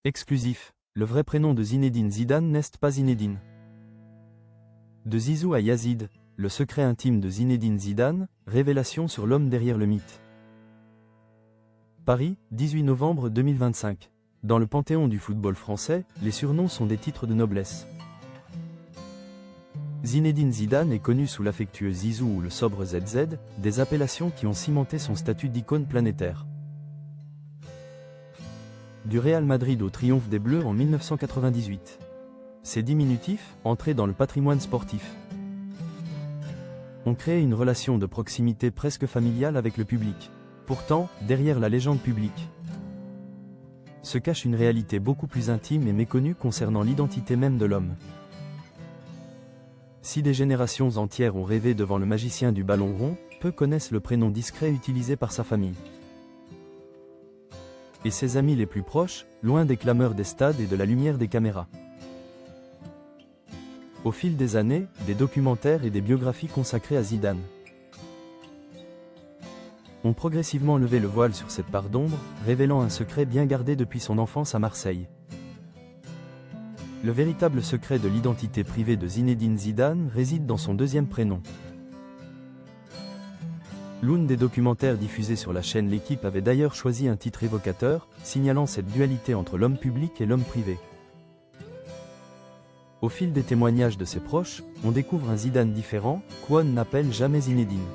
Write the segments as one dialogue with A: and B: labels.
A: Exclusif, le vrai prénom de Zinedine Zidane n'est pas Zinedine. De Zizou à Yazid, le secret intime de Zinedine Zidane, révélation sur l'homme derrière le mythe. Paris, 18 novembre 2025. Dans le panthéon du football français, les surnoms sont des titres de noblesse. Zinedine Zidane est connu sous l'affectueux Zizou ou le sobre ZZ, des appellations qui ont cimenté son statut d'icône planétaire. Du Real Madrid au triomphe des Bleus en 1998. Ces diminutifs, entrés dans le patrimoine sportif, ont créé une relation de proximité presque familiale avec le public. Pourtant, derrière la légende publique, se cache une réalité beaucoup plus intime et méconnue concernant l'identité même de l'homme. Si des générations entières ont rêvé devant le magicien du ballon rond, peu connaissent le prénom discret utilisé par sa famille. Et ses amis les plus proches, loin des clameurs des stades et de la lumière des caméras. Au fil des années, des documentaires et des biographies consacrées à Zidane ont progressivement levé le voile sur cette part d'ombre, révélant un secret bien gardé depuis son enfance à Marseille. Le véritable secret de l'identité privée de Zinedine Zidane réside dans son deuxième prénom. L'un des documentaires diffusés sur la chaîne L'Équipe avait d'ailleurs choisi un titre évocateur, signalant cette dualité entre l'homme public et l'homme privé. Au fil des témoignages de ses proches, on découvre un Zidane différent, qu'on n'appelle jamais Zinedine.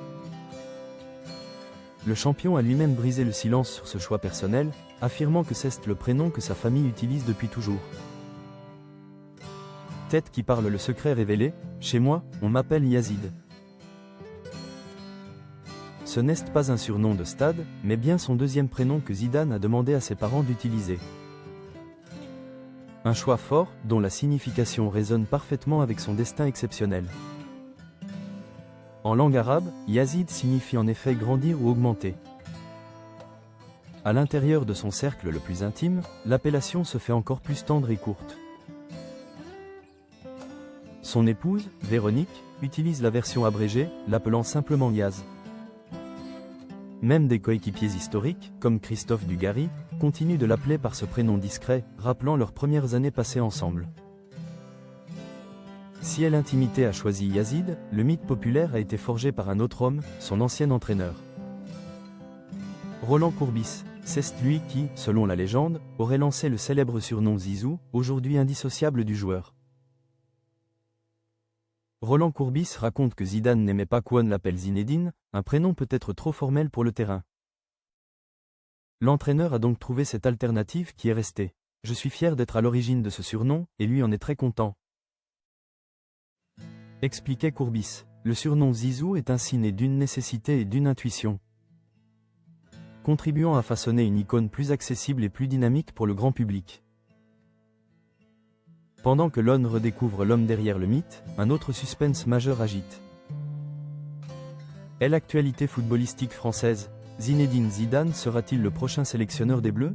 A: Le champion a lui-même brisé le silence sur ce choix personnel, affirmant que c'est le prénom que sa famille utilise depuis toujours. Tête qui parle le secret révélé, chez moi, on m'appelle Yazid. Ce n'est pas un surnom de stade, mais bien son deuxième prénom que Zidane a demandé à ses parents d'utiliser. Un choix fort, dont la signification résonne parfaitement avec son destin exceptionnel. En langue arabe, Yazid signifie en effet grandir ou augmenter. À l'intérieur de son cercle le plus intime, l'appellation se fait encore plus tendre et courte. Son épouse, Véronique, utilise la version abrégée, l'appelant simplement Yaz. Même des coéquipiers historiques, comme Christophe Dugarry, continuent de l'appeler par ce prénom discret, rappelant leurs premières années passées ensemble. Si l'intimité a choisi Yazid, le mythe populaire a été forgé par un autre homme, son ancien entraîneur. Roland Courbis, c'est lui qui, selon la légende, aurait lancé le célèbre surnom Zizou, aujourd'hui indissociable du joueur. Roland Courbis raconte que Zidane n'aimait pas qu'on l'appelle Zinedine, un prénom peut-être trop formel pour le terrain. L'entraîneur a donc trouvé cette alternative qui est restée. Je suis fier d'être à l'origine de ce surnom, et lui en est très content. Expliquait Courbis. Le surnom Zizou est ainsi né d'une nécessité et d'une intuition, contribuant à façonner une icône plus accessible et plus dynamique pour le grand public. Pendant que l'on redécouvre l'homme derrière le mythe, un autre suspense majeur agite. Et l'actualité footballistique française, Zinedine Zidane sera-t-il le prochain sélectionneur des Bleus?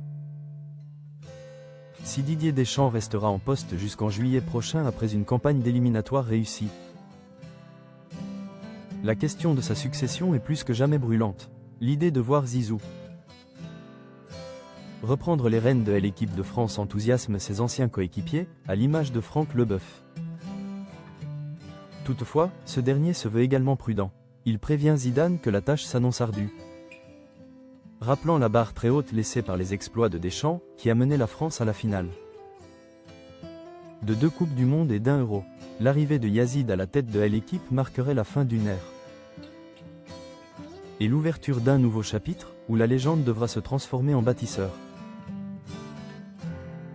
A: Si Didier Deschamps restera en poste jusqu'en juillet prochain après une campagne d'éliminatoire réussie, la question de sa succession est plus que jamais brûlante. L'idée de voir Zizou reprendre les rênes de l'équipe de France enthousiasme ses anciens coéquipiers, à l'image de Franck Leboeuf. Toutefois, ce dernier se veut également prudent. Il prévient Zidane que la tâche s'annonce ardue, rappelant la barre très haute laissée par les exploits de Deschamps, qui a mené la France à la finale de 2 Coupes du Monde et d'1 Euro. L'arrivée de Yazid à la tête de l'équipe marquerait la fin d'une ère et l'ouverture d'un nouveau chapitre, où la légende devra se transformer en bâtisseur.